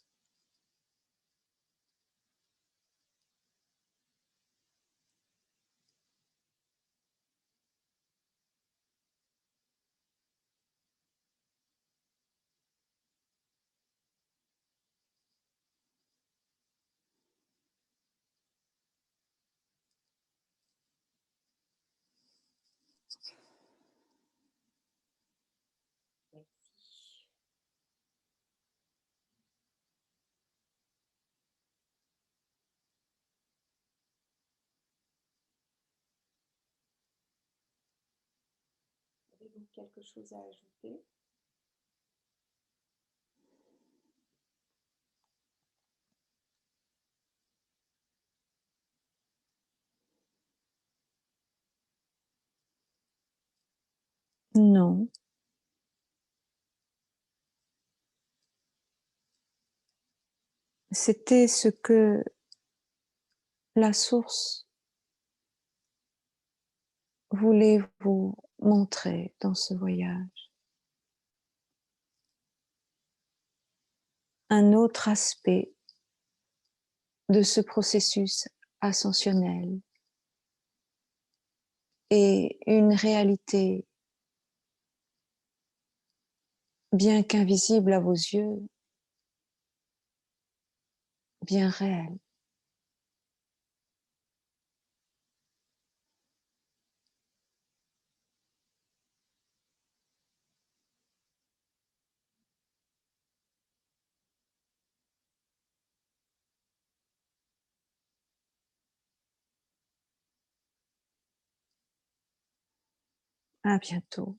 Merci. Avez-vous quelque chose à ajouter? Non, c'était ce que la source voulait vous montrer dans ce voyage. Un autre aspect de ce processus ascensionnel et une réalité bien qu'invisible à vos yeux, bien réelle. À bientôt.